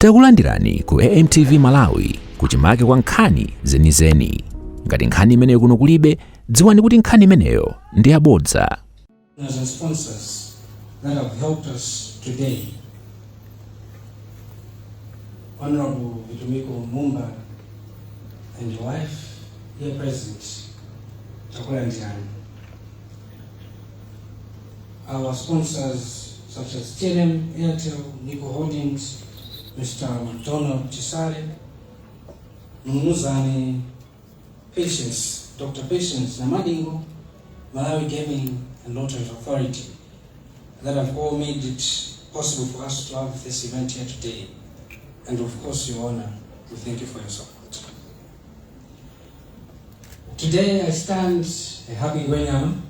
Takulandirani ku AMTV Malawi kuchimake kwa nkhani zenizeni. Ngati nkhani imeneyo kuno kulibe, dziwani kuti nkhani imeneyo ndi yabodza. As sponsors that have helped us today, Honorable Mwambo and your wife, here present, Takulandirani. Our sponsors such as TNM, Airtel, Nico Holdings, Mr. Donald Chisale, Mumuzani, Patience, Dr. Patience Namadingo, Malawi Gaming and Lottery Authority, that have all made it possible for us to have this event here today. And of course, Your Honor, we thank you for your support. Today I stand a happy Ngoni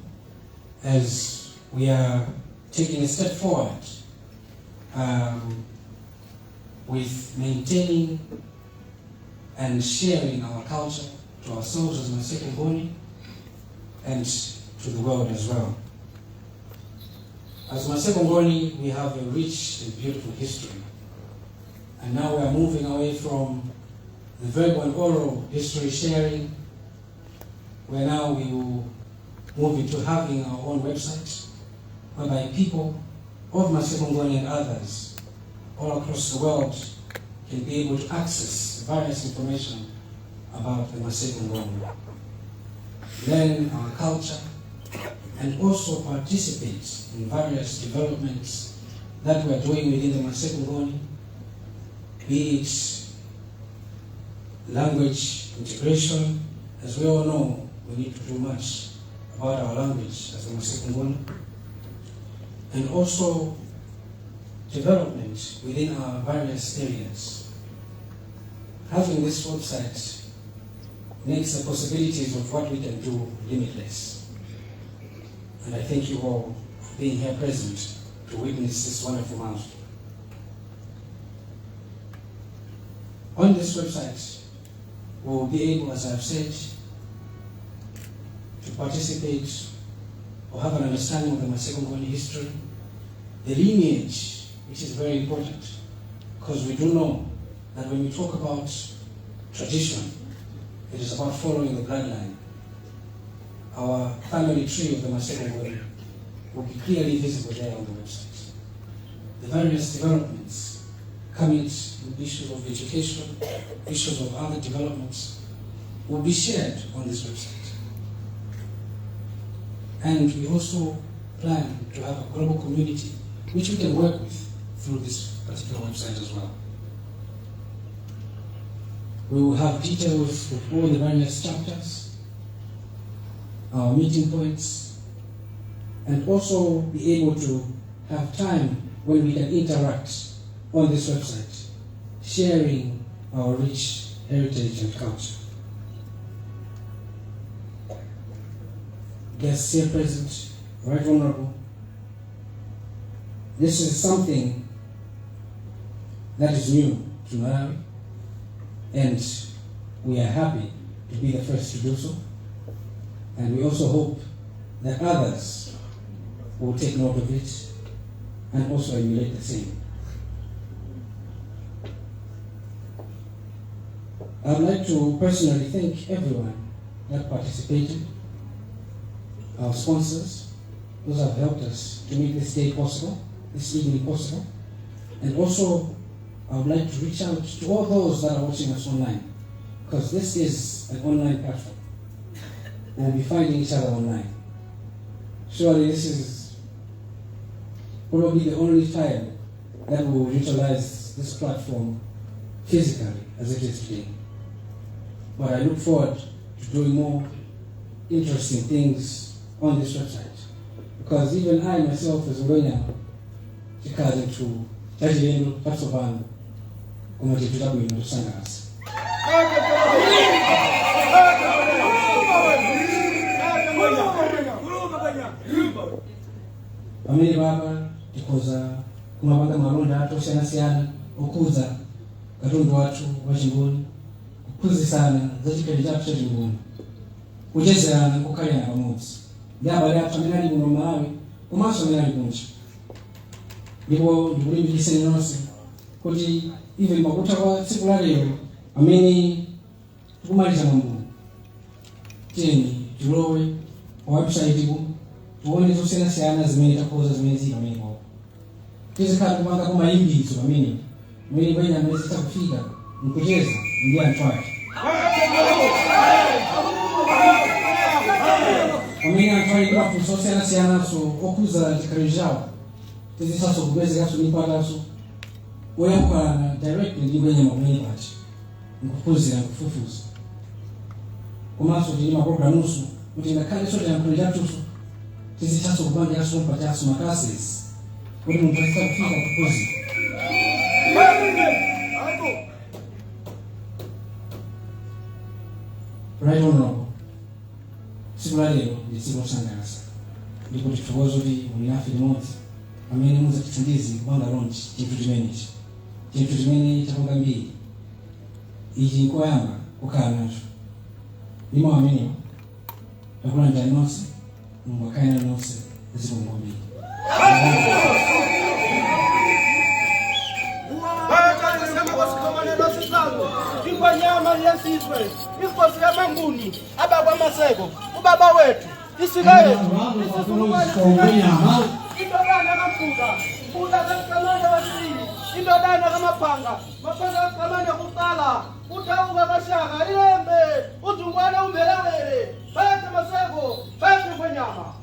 as we are taking a step forward with maintaining and sharing our culture to ourselves as Maseko Ngoni and to the world as well. As Maseko Ngoni, we have a rich and beautiful history. And now we are moving away from the verbal and oral history sharing, where now we will move into having our own website, whereby people of Maseko Ngoni and others all across the world can be able to access various information about the Maseko Ngoni, learn our culture, and also participate in various developments that we are doing within the Maseko Ngoni, be it language integration. As we all know, we need to do much about our language as the Maseko Ngoni, and also development within our various areas. Having this website makes the possibilities of what we can do limitless. And I thank you all for being here present to witness this wonderful milestone. On this website, we will be able, as I've said, to participate or have an understanding of the Maseko Ngoni history, the lineage, which is very important, because we do know that when we talk about tradition, it is about following the bloodline. Our family tree of the Maseko Ngoni will be clearly visible there on the website. The various developments coming with issues of education, issues of other developments, will be shared on this website. And we also plan to have a global community which we can work with through this particular website as well. We will have details of all the various chapters, our meeting points, and also be able to have time when we can interact on this website, sharing our rich heritage and culture. Guests here present, Right Honorable, this is something that is new to Malawi, and we are happy to be the first to do so. And we also hope that others will take note of it and also emulate the same. I'd like to personally thank everyone that participated, our sponsors, those have helped us to make this day possible, this evening possible. And also, I would like to reach out to all those that are watching us online, because this is an online platform. We'll be finding each other online. Surely this is probably the only time that we will utilize this platform physically as it is today. But I look forward to doing more interesting things on this website, because even I myself as a Ngoni, chikazi to tajirendo patsovana kumachituta bwino tusangasa. Pamene baba tikoza kumapanga malonda atosiyana-siyana okuza katundu wathu wa Ngoni, kuphunzitsana za chikhalidwe chathu cha Ngoni, kuchezerana nkukhalirana pamodzi ndi abale athu amene ali kuno Malawi komanso amene ali kunja. Ndipo ndikulimbikitseni nonse kuti even makuta kwa tsiku la lero amene tikumaliza Mwambo tiyeni tilowe pa website ku tuone zosiyanasiyana zimene takoza zimene zili pamenepo tizikhala kupanga kwa malimbizo pamene bwenya amene zitakufika nkucheza ndi anthu ake pamene anthu ake mafunso osiyanasiyanaso okhuza chikhalidwe chawo tizisaso kupezekaso nipataso oyankhulana directly ndi bwenya pamene pachi nkuphunzira nkufufuza komanso tili maprogramuso kuti ngakhale sote yankhulo chatuso tizisaso kupangiranso mpataso maclasses kuti munthu akita kufika kuphunzira Right Honorable, siku la lero ndi tsiku losangalatsa ndipo tithokoza kuti muli nafe limodzi amene muzatithandize kupanga launch chinthu chimene chapanga mbiri ichi nkoyamba kukhala nacho limo amenewo takulandirani nonse Mulungu akhale nanu nonse zikomo kwambiri. Nyama yesizwe Inkosi ya Ngoni ababa Maseko ubaba wetu isika yetu indodana kamfuda fuda kamanda wasili indodana kamapanga mapanga kamanda kutala utauka kashaka ilembe utungwana umbelawele bate Maseko bate Ngonyama.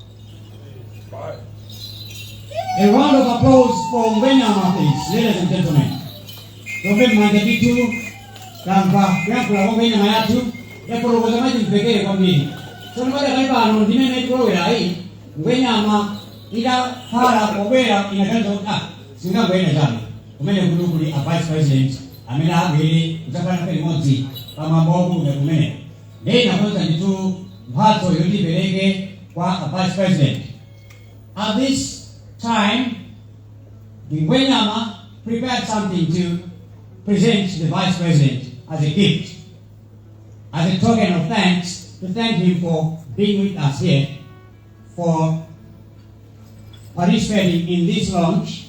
A round of applause for Ngonyama, please, ladies and gentlemen. Don't mind the two. Tanpa kula ngombe nyama yatu ya kurogoza maji mpekee kwa mimi. So nipata kaiba ano ndine netro ya hii ngwenyama ila para kobera inakanza singa ngwena jana. Umene kudukuli a vice president amena abiri utapana pele mozi kama mbovu na kumene. Ndena kwanza nitu mphato yoti peleke kwa a vice president. At this time the Ngwenyama prepared something to present to the vice president as a gift, as a token of thanks, to thank him for being with us here, for participating in this launch.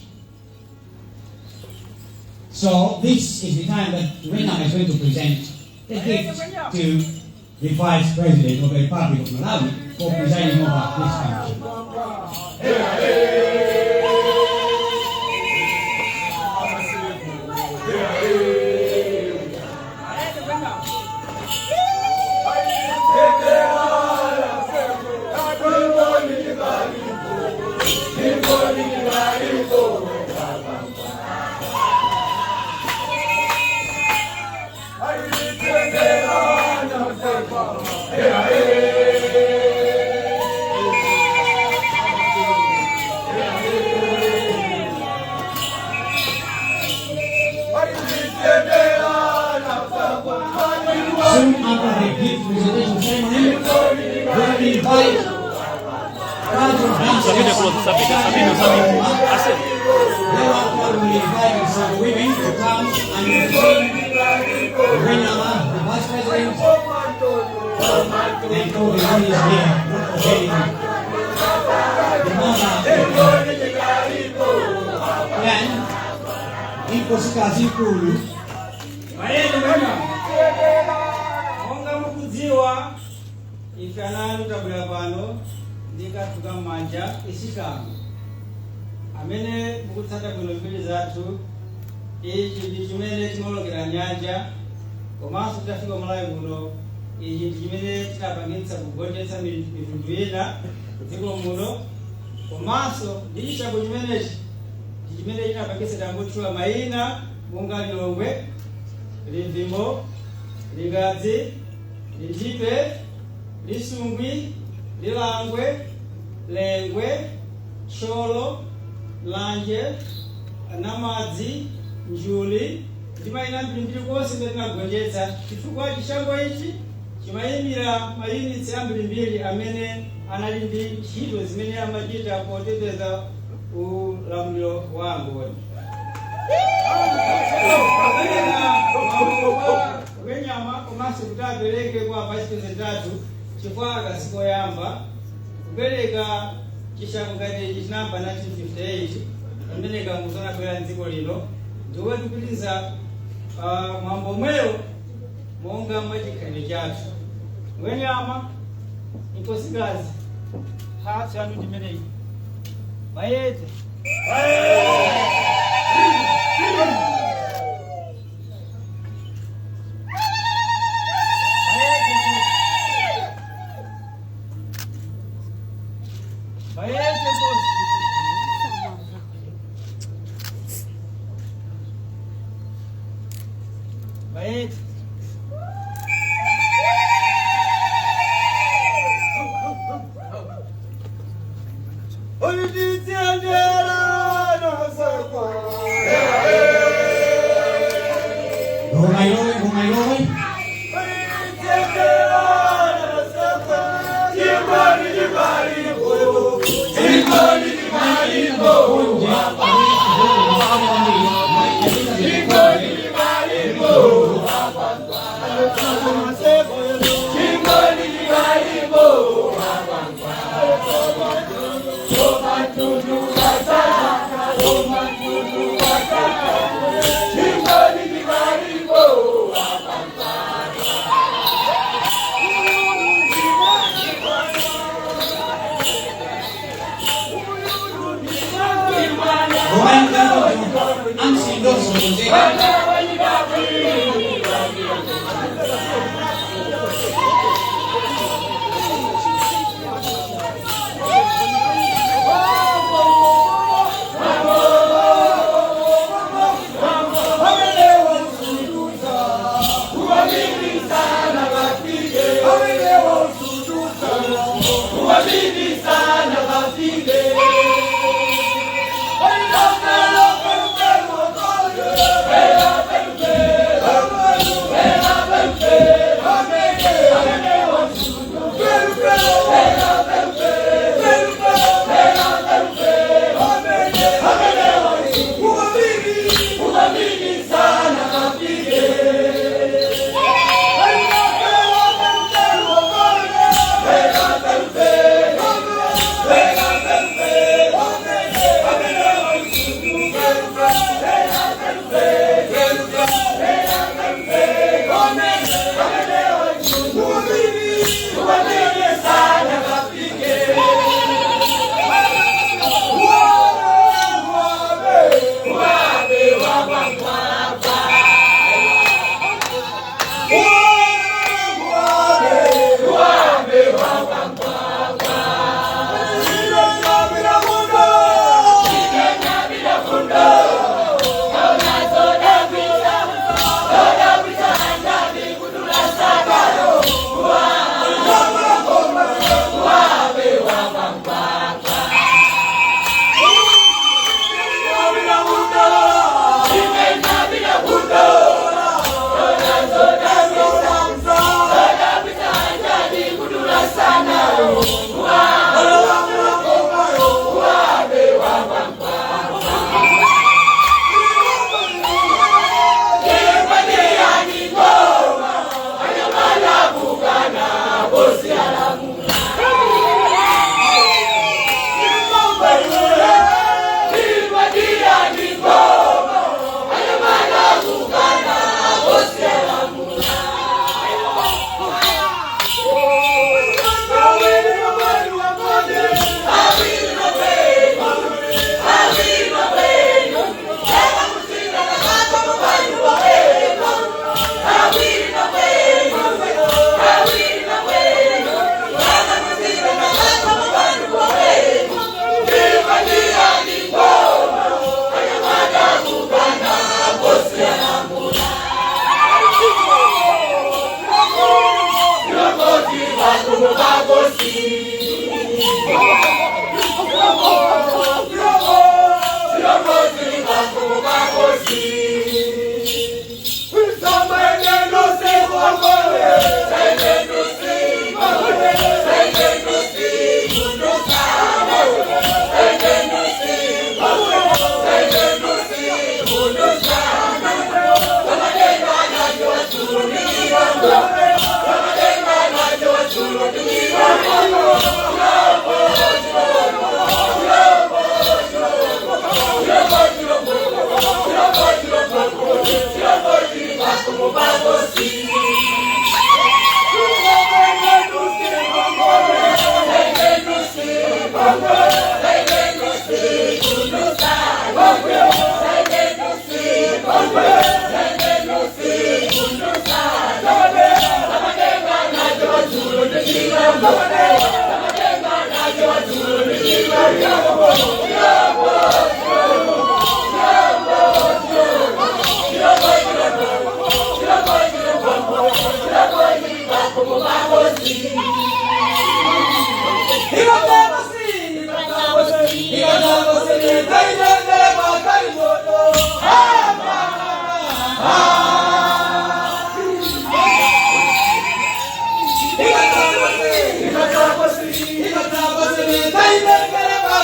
So this is the time that Ngwenyama is going to present the gift to the vice president of the Republic of Malawi for presiding over this function. Soon after the gift presentation ceremony, we will invite some women to come and receive Ngwenyama, the vice president, and all the bodies here, not forgetting the mother and Inkosi Kazikulu. Monga mukudziwa ifanana tabula pano ndika tukamanja isikamu amene mukutsata bwino mbiri zathu ichi ndi chimene tinolokera nyanja komanso tafika Malawi muno ichi ndi chimene tinapangitsa kugonjetsa mitundu ina dziko muno komanso ndi chishango chimenechi ndi chimene tinapangitsa tambutchula mayina monga Lilongwe, Livimbo, Ligadzi, Lijipe, Lisungwi, Lilangwe, Lengwe, Sholo, Lanje, Namadzi, Njuli, timayina mbiri konse imene tinagonjetsa chifukwa chishango ichi chimayimira mayunitsi ambiri amene anali ndi ntchito zimene amachita poteteza ulamuliro wa Ngoni. Ngwenyama komanso kuti apereke kwa vice president chifukwa akasiko yamba kupereka chishango ngati chinamba 1958 pamene kamuzana bwera dziko lino ndiwe kupitiriza Mwambo mweyo monga mwachikhalidwe chathu ngwenyama inkosikazi hathu anu ndimeneyi mayete I'm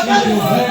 Thank you very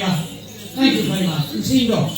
much. Thank you very much. Single.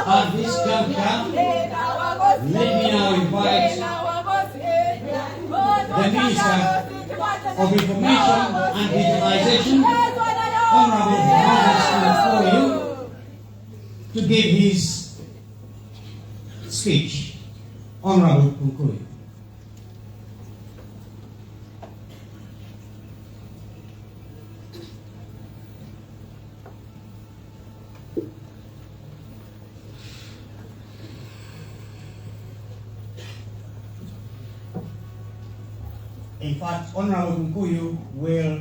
At this juncture, let me now invite the Minister of Information and Digitalization, Honorable Kunkuyu, to give his speech. Honorable Kunkuyu. In fact, Honorable Kunkuyu will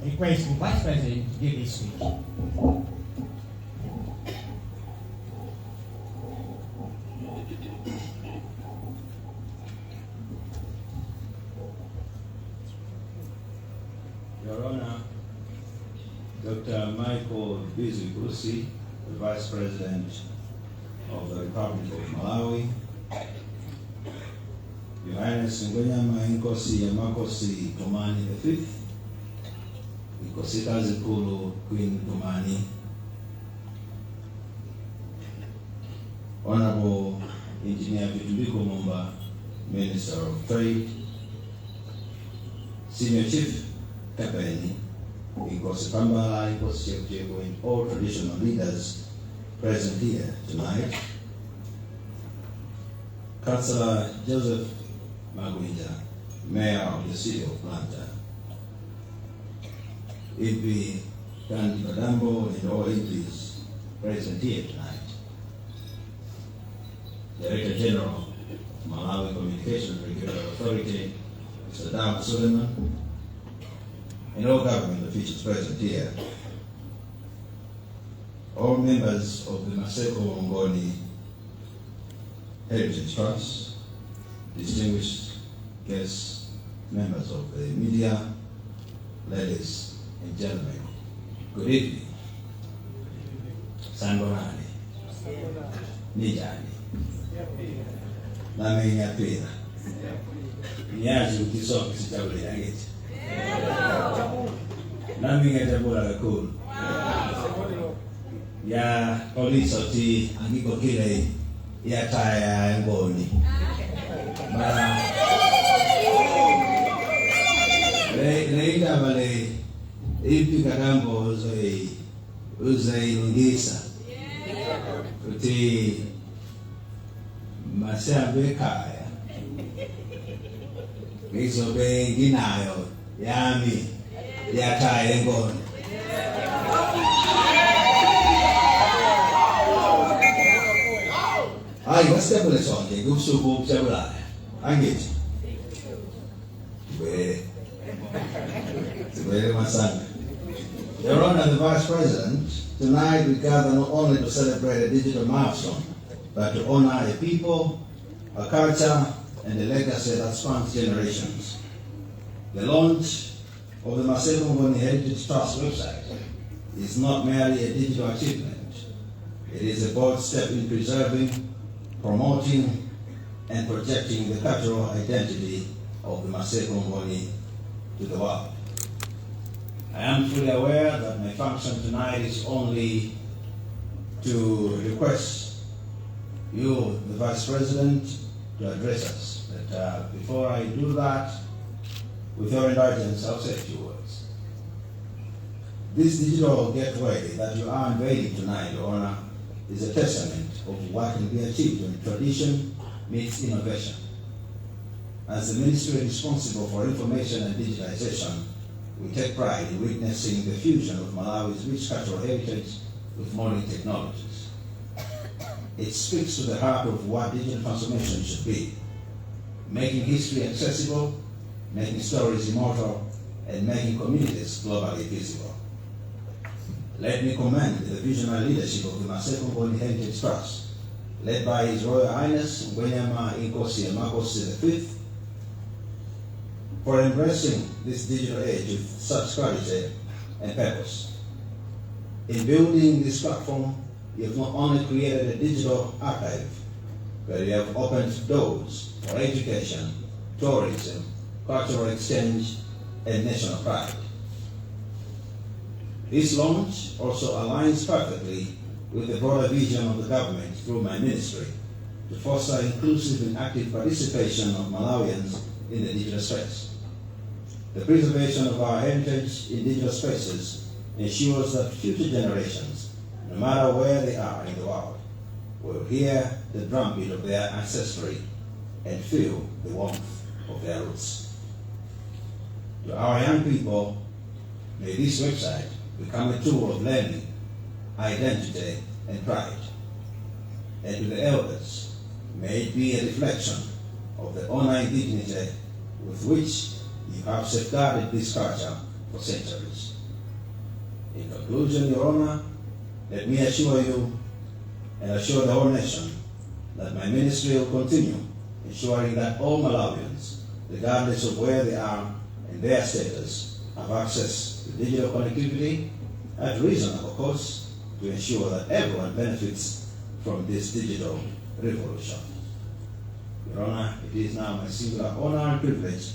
request the Vice President to give his speech. Your Honor, Dr. Michael Inkosi, the Vice President of the Republic of Malawi, Your Highness Ngoni Inkosi Yamakosi Gomani the Fifth, Inkosikazi Kulu Queen Gomani, Honorable Engineer Vitubiko Mumba, Minister of Trade, Senior Chief Kapeni, Inkosi Pambala, Inkosi Chief Jego, and all traditional leaders present here tonight, Councillor Joseph Magwinja, Mayor of the City of Atlanta, EP Kandi Badambo, and all MPs present here tonight, Director General, Malawi Communications Regulatory Authority, Mr. Dam Suleiman, and all government officials present here, all members of the Maseko Ngoni Heritage Trust, distinguished guests, members of the media, ladies and gentlemen, good evening. Sanborani, Nijani, Nami Nyapira, Nyaji Ukisoki Sitabuli Yangiti, Nami Nyatabula Kakulu, Ya Police Oti Angiko Kile, Ya Taya Ngoni. Leita vale ipi kagambo uzai lungisa kuti masambe kaya izobe nginayo yami yakaya Ngoni. Ai wasitebule sonke kubusuku obujabulayo angithi we Very much, Your Honor, the Vice President, tonight we gather not only to celebrate a digital milestone, but to honor a people, a culture, and a legacy that spans generations. The launch of the Maseko Ngoni Heritage Trust website is not merely a digital achievement. It is a bold step in preserving, promoting, and projecting the cultural identity of the Maseko Ngoni to the world. I am fully aware that my function tonight is only to request you, the Vice President, to address us. But before I do that, with your indulgence, I'll say a few words. This digital gateway that you are unveiling tonight, Your Honor, is a testament of what can be achieved when tradition meets innovation. As the ministry responsible for information and digitization, we take pride in witnessing the fusion of Malawi's rich cultural heritage with modern technologies. It speaks to the heart of what digital transformation should be, making history accessible, making stories immortal, and making communities globally visible. Let me commend the visionary leadership of the Maseko Ngoni Heritage Trust, led by His Royal Highness Ngoni Inkosi V, for embracing this digital age with such courage and purpose. In building this platform, you have not only created a digital archive, but you have opened doors for education, tourism, cultural exchange, and national pride. This launch also aligns perfectly with the broader vision of the government through my ministry to foster inclusive and active participation of Malawians in the digital space. The preservation of our heritage in digital spaces ensures that future generations, no matter where they are in the world, will hear the drumbeat of their ancestry and feel the warmth of their roots. To our young people, may this website become a tool of learning, identity, and pride. And to the elders, may it be a reflection of the honor and dignity with which you have safeguarded this culture for centuries. In conclusion, Your Honor, let me assure you and assure the whole nation that my ministry will continue ensuring that all Malawians, regardless of where they are and their status, have access to digital connectivity at reasonable cost to ensure that everyone benefits from this digital revolution. Your Honor, it is now my singular honor and privilege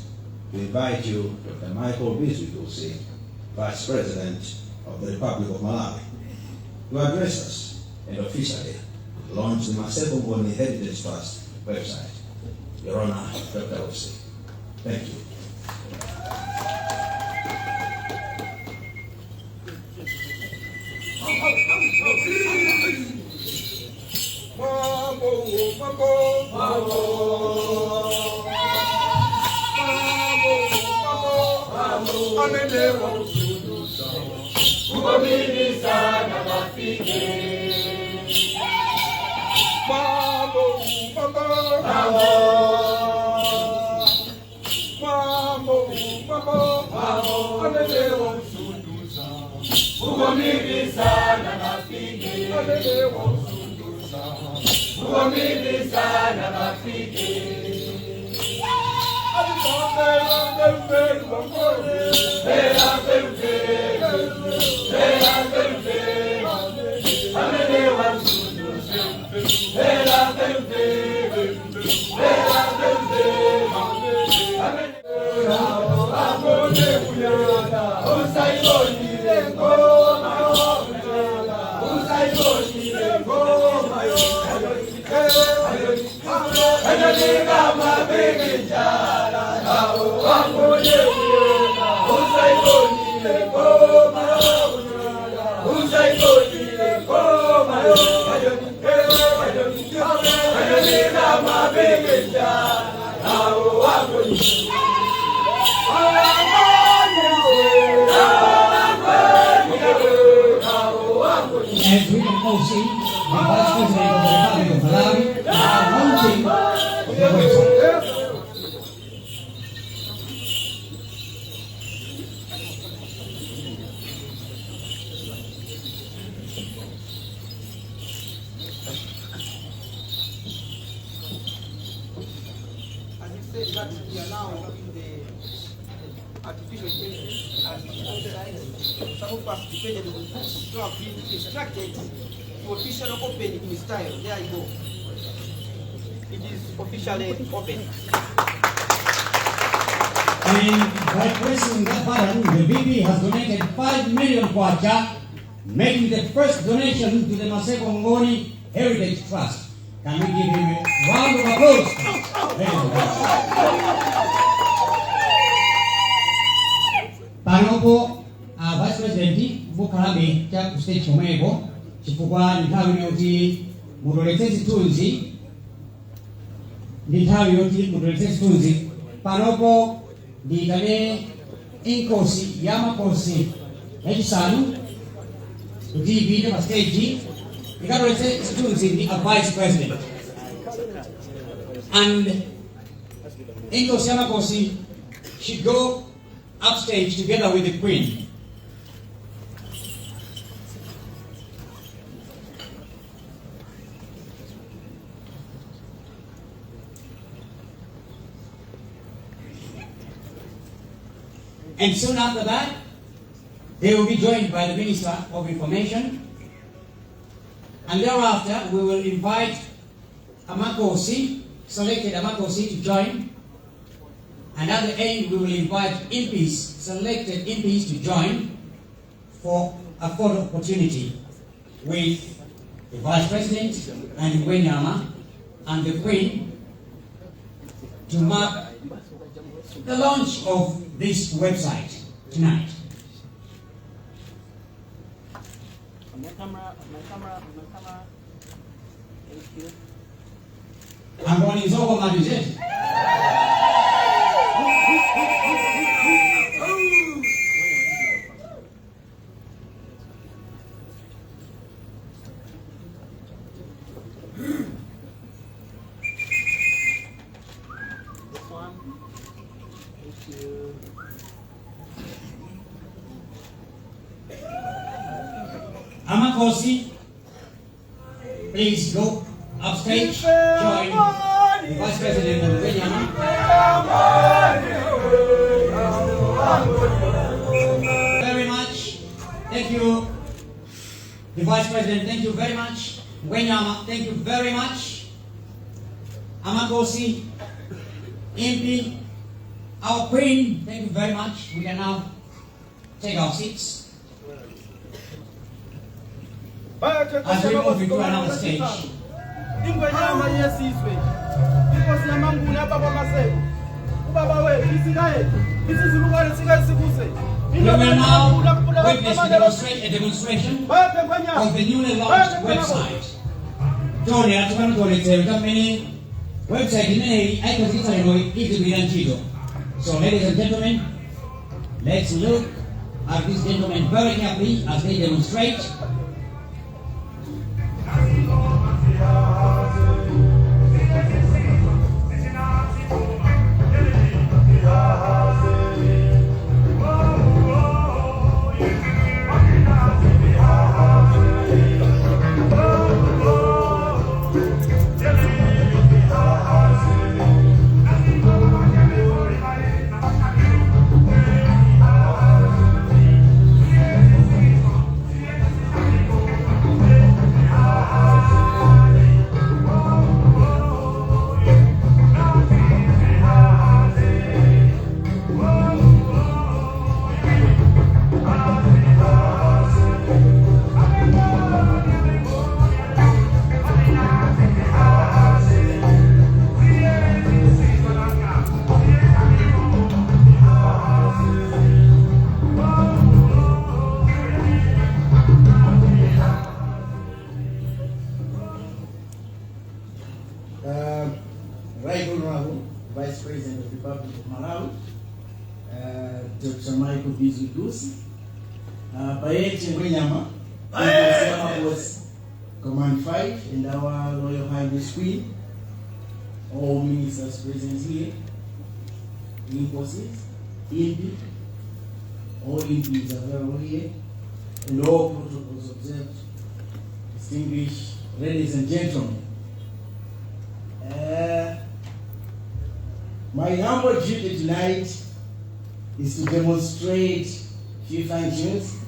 to invite you, Dr. Michael Wonse, Vice President of the Republic of Malawi, to address us and officially launch the Maseko Ngoni Heritage Trust website. Your Honor, Dr. Wonse. Thank you. Mwambo, Mwambo, Mwambo. Amelewa kusudusa, ugomini sana mafike. Mwambo, Mwambo, Mwambo. Mwambo, Mwambo, Mwambo. Amelewa kusudusa, ugomini sana mafike. Amelewa kusudusa, ugomini sana mafike. As we Inkosi, the Vice President of the Republic of Malawi, are launching the website. Some of us depended on books to have been instructed to officially open in style. There you go. It is officially open. And by pressing that button, the VP has donated 5 million kwacha, making the first donation to the Maseko Ngoni Heritage Trust. Can we give him a round of applause? Panopo, Vice President, Bukarabe, Chap State Chomego, Chifugwa, Nitawinoti, Mudoletesi Tunzi, Nitawinoti, Mudoletesi Tunzi, Panopo, Nitane, Inkosi, Yamakosi, Ejisanu, TV, Maseko, Mudoletesi Tunzi, a Vice President. And Inkosi Yamakosi should go upstage together with the Queen. And soon after that, they will be joined by the Minister of Information. And thereafter, we will invite Amakosi, selected Amakosi, to join. And at the end, we will invite MPs, selected MPs, to join for a photo opportunity with the Vice President and Wenyama and the Queen to mark the launch of this website tonight. My camera. Thank you. Ngoni is over, Maduzet. Amakosi, please go upstage, join the Vice President of Wenyama. Very much. Thank you, the Vice President. Thank you very much. Wenyama, thank you very much. Amakosi, MP, our Queen, thank you very much. We can now take our seats. As we move into another stage. Ingwenyama yesizwe. Inkosi yamanguni ababa Maseko. Ubaba we isikaye. Isizulukwane sikayisibuze. We will now witness a demonstration of the newly launched website. Tony, atukana tuoletewe kamene website imene aikazikisa lero izigwira ntchito. So ladies and gentlemen, let's look at these gentlemen very carefully as they demonstrate. Right Honorable Vice President of the Republic of Malawi, Dr. Michael Bizudusi, Bayete Wenyama, was Command 5 and our Royal Highness Queen, all ministers present here, Inkosi, MP, all MPs are very here, and all protocols observed. Distinguished ladies and gentlemen, my humble duty tonight is to demonstrate few functions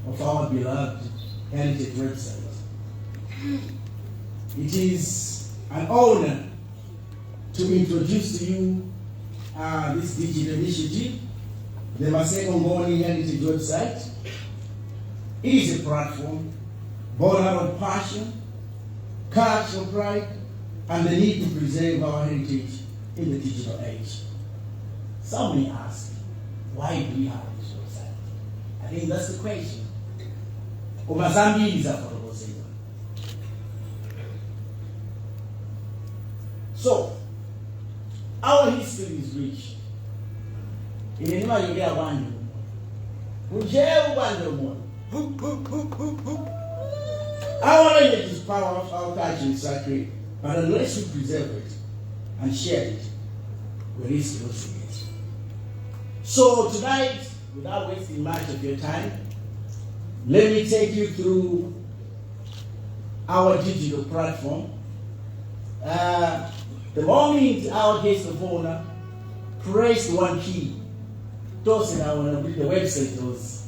of our beloved heritage website. It is an honor to introduce to you this digital initiative, the Maseko Ngoni Heritage website. It is a platform born out of passion, cultural pride, and the need to preserve our heritage in the digital age. Some may ask, why do we have this website? I think that's the question. So, our history is rich. In any way, you get one. Our language is power of our culture is sacred, but unless we preserve it and share it, we risk losing it. So tonight, without wasting much of your time, let me take you through our digital platform. The moment our guest of honor pressed one key, tossing our the website was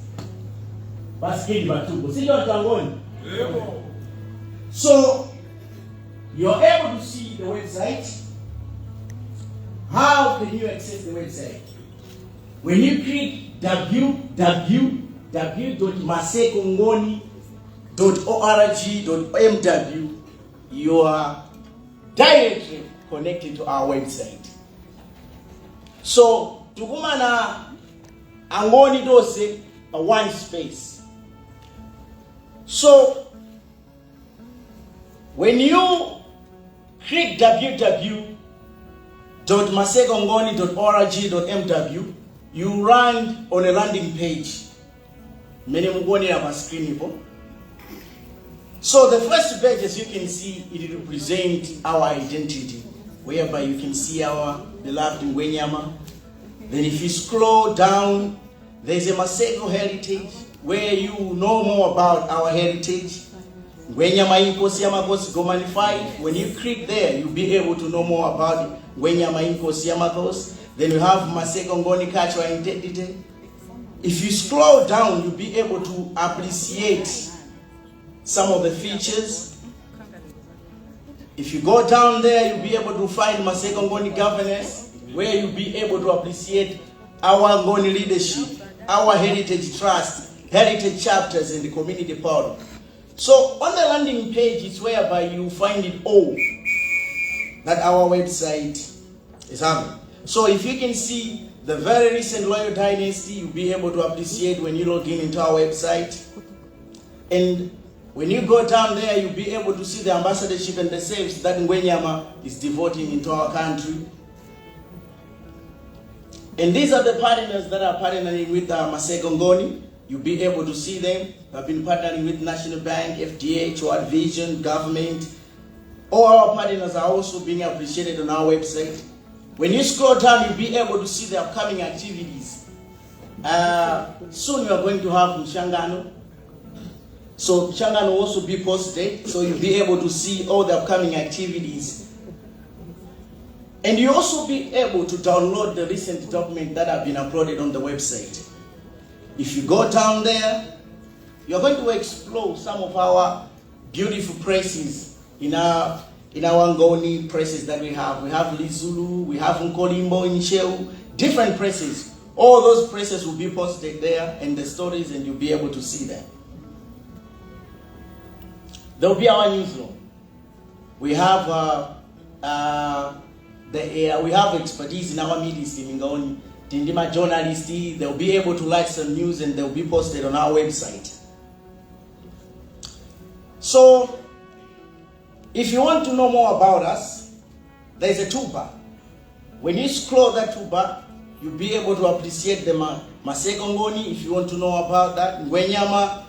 so you're able to see the website. How can you access the website? When you click www.masekongoni.org.mw, you are directly connected to our website. So tukumana angoni dose a one space. So when you click www.masekongoni.org.mw, you run on a landing page. Many mugoni have a screen. So the first page, as you can see, it represents our identity, whereby you can see our beloved Ngwenyama. Then if you scroll down, there's a Maseko heritage, where you know more about our heritage. Ngwenyama Inkosi Gomani 5. When you click there, you'll be able to know more about Ngwenyama Inkosi. Then you have Maseko Ngoni cultural identity. If you scroll down, you'll be able to appreciate some of the features. If you go down there, you'll be able to find Maseko Ngoni governance, where you'll be able to appreciate our Ngoni leadership, our heritage trust, heritage chapters, and the community portal. So on the landing page is whereby you find it all that our website is having. So if you can see the very recent royal dynasty, you'll be able to appreciate when you log in into our website. And when you go down there, you'll be able to see the ambassadorship and the saves that Ngwenyama is devoting into our country. And these are the partners that are partnering with Maseko Ngoni. You'll be able to see them. I've been partnering with National Bank, FDH, World Vision, government. All our partners are also being appreciated on our website. When you scroll down, you'll be able to see the upcoming activities. Soon we are going to have Mshangano. So Mshangano will also be posted, so you'll be able to see all the upcoming activities. And you'll also be able to download the recent documents that have been uploaded on the website. If you go down there, you're going to explore some of our beautiful presses in our Ngoni presses that we have. We have Lizulu, we have Nkolimbo in Sheu, different presses. All those presses will be posted there and the stories, and you'll be able to see them. There will be our newsroom. We have we have expertise in our media team in Ngoni. Tindima journalists, they'll be able to like some news and they'll be posted on our website. So, if you want to know more about us, there's a toolbar. When you scroll that toolbar, you'll be able to appreciate the Maseko Ngoni. If you want to know about that, Ngwenyama,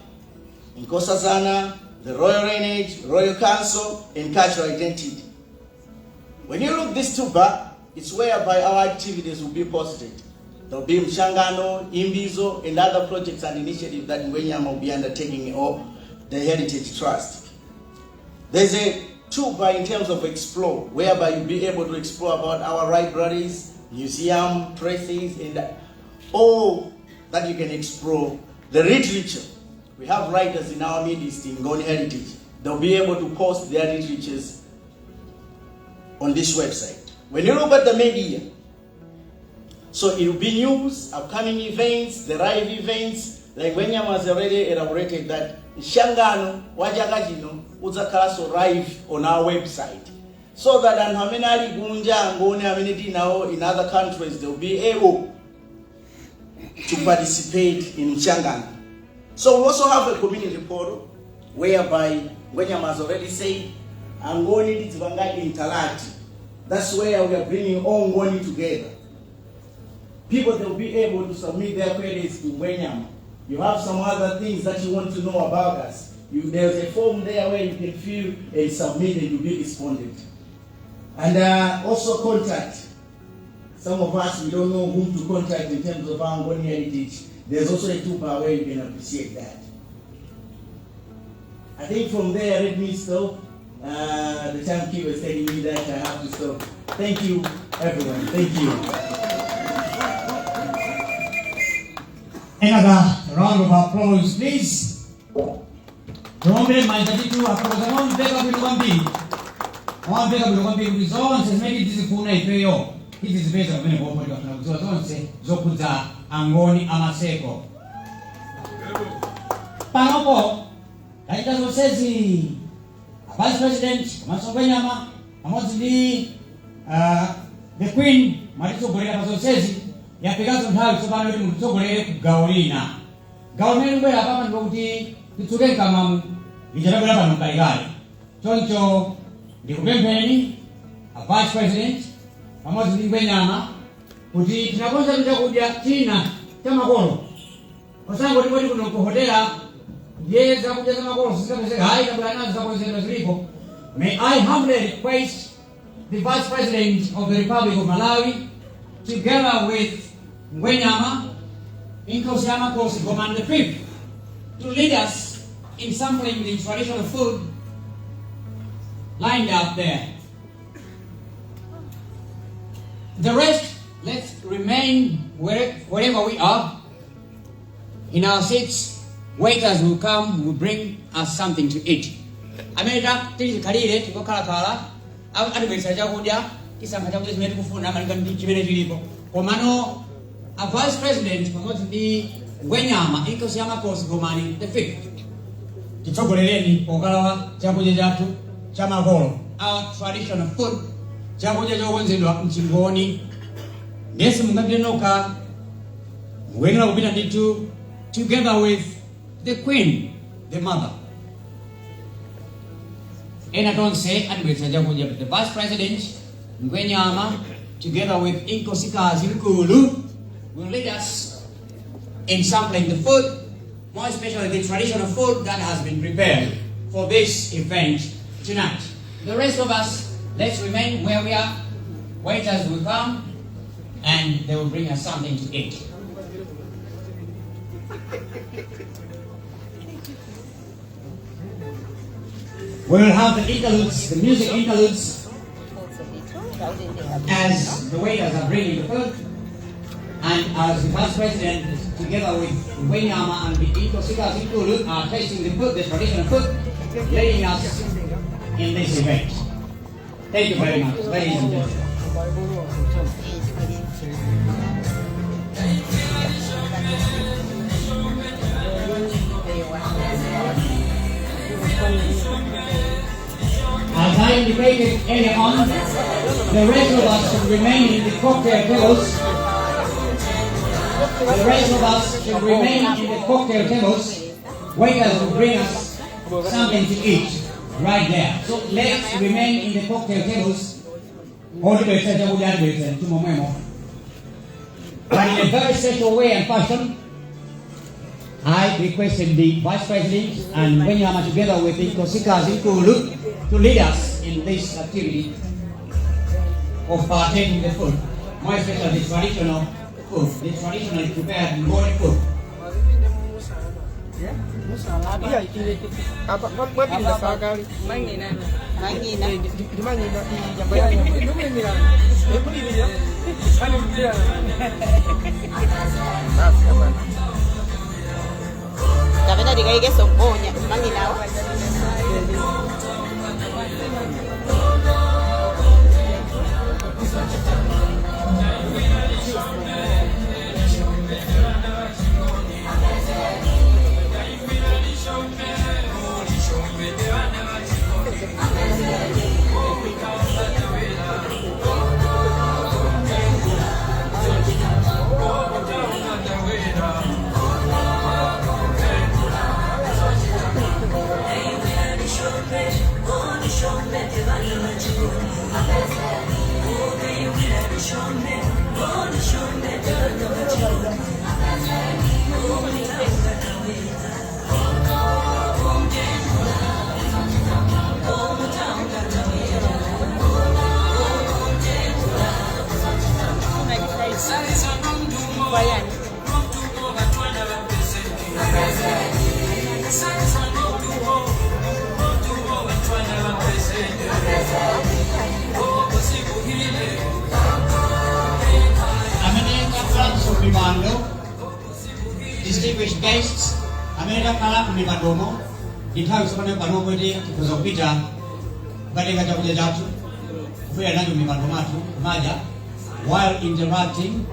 Nkosazana, the Royal Lineage, Royal Council, and cultural identity. When you look this toolbar, it's whereby our activities will be posted. There'll be Mshangano, Imbizo, and other projects and initiatives that Ngwenyama will be undertaking, or the Heritage Trust. There's a toolbar in terms of explore, whereby you'll be able to explore about our libraries, museum, presses, and or that you can explore the literature. We have writers in our midst in Ngoni Heritage. They'll be able to post their literatures on this website. When you look at the media, so it will be news, upcoming events, the live events, like when Yama has already elaborated that Shangano, Wajakajino, Uzakaso live on our website. So that Anhamenali Gunja and Ngoni amenity now in other countries, they'll be able to participate in Shangano. So we also have a community portal whereby, when Yama has already said, Ngoni Tivanga in Talati. That's where we are bringing all Ngoni together. People that will be able to submit their queries to Ngwenyama. You have some other things that you want to know about us. There's a form there where you can fill and submit and you'll be responded. And also contact. Some of us, we don't know whom to contact in terms of our Ngoni heritage. There's also a tuba where you can appreciate that. I think from there, let me stop. The timekeeper is telling me that I have to stop. Thank you, everyone. Thank you. Another round of applause, please. Rombe maitatitu applause. One bega bilukambi. One bega bilukambi Wonse maybe disipuna ifeyo. It is better when you go for the Wonse zokuza Ngoni Maseko. Panopo, kaita zosezi. Vice President Ngwenyama, amozidi the Queen Maritogolera Bazosezi, yapigazo mthawi sobano ndi mutogolere kugaulina. Gaulina ngwe apapa ndikuti titsuke kama lijabula pano kaigali. Choncho ndikupempheni Vice President amozidi Ngwenyama kuti tinakonza kudya china cha makolo. Osango ndikoti kuno ku hotela. Yes, may I humbly request the Vice President of the Republic of Malawi, together with Ngwenyama, Inkosi Gomani the Fifth, to lead us in sampling the traditional food lined up there. The rest, let's remain wherever we are, in our seats. Waiters will come, will bring us something to eat. America, tiri kalile tiko kala. Adi besa chakudya kisa mchakuja zimetu kufuna malika chimene chilipo. Kwa mano a Vice President pamodzi ndi Ngwenyama Inkosi Gomani the Fifth. Titsogoleleni pokalawa chakudya chathu cha makolo. Our traditional food chakudya chokonzedwa mchingoni. Nesi mungapinoka mwenera kupita nditu together with the Queen, the mother. And I don't say, the Vice President, Ngwenyama, together with Inkosi will lead us in sampling the food, more especially the traditional food that has been prepared for this event tonight. The rest of us, let's remain where we are. Waiters will come and they will bring us something to eat. We will have the interludes, the music interludes, as the waiters are bringing the food, and as the Vice President, together with Ngwenyama and the Inkosi are tasting the food, the traditional food, leading us in this event. Thank you very much, ladies and gentlemen. As I indicated earlier on, the rest of us should remain in the cocktail tables. The rest of us should remain in the cocktail tables. Waiters will bring us something to eat right there. So let's remain in the cocktail tables. But in a very special way and fashion, I requested the Vice President and Ngwenyama together with Inkosi to lead us in this activity of partaking the food, more especially the traditional food, the traditionally prepared Ngoni food. Kapena dikaike somponya manginawa. Distinguished guests, Amerika kala kumibandomo, dithawi sabane banomo ide kuzopita badega jabuja jatu, kuya nanyo mibandomatu maja while interacting.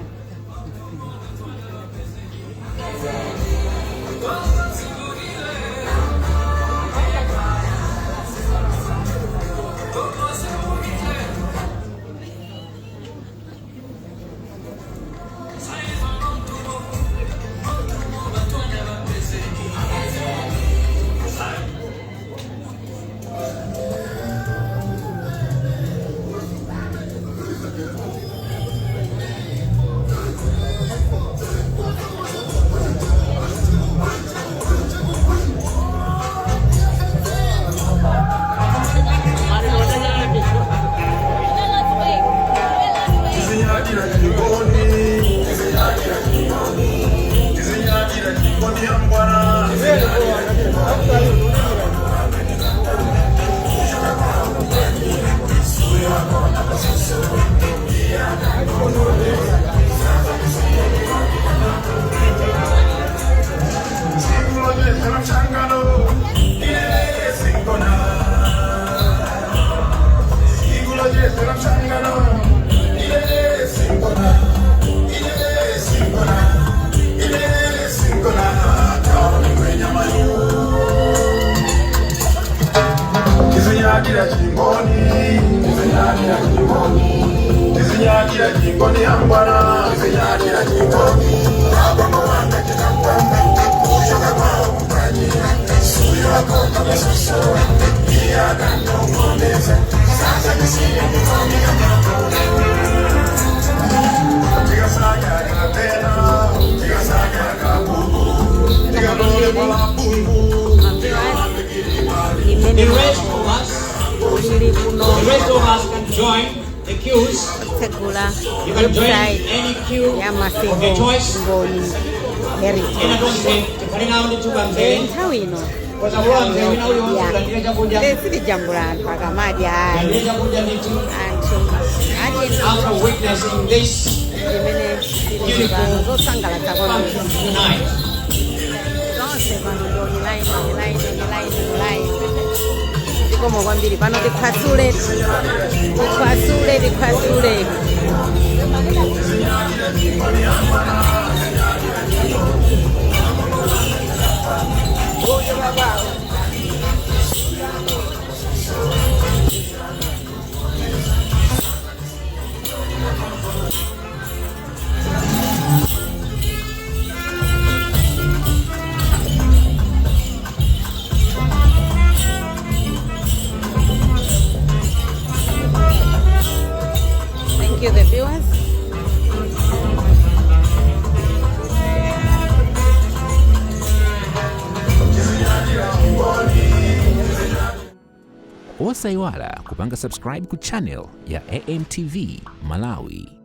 The rest of us can join the queues. Wotsegula You can join website any queue ya of Maseko your choice. Ngoni nthawi ino lesili jambo la anthu akamadya ayi anthu After witnessing this zimene zili pano zosangalatsa kwambiri tonight, zonse pano ndonilaini zikomo kwambiri pano tikhwasule Thank you, the viewers. Osaiwala kupanga subscribe ku channel ya AMTV Malawi.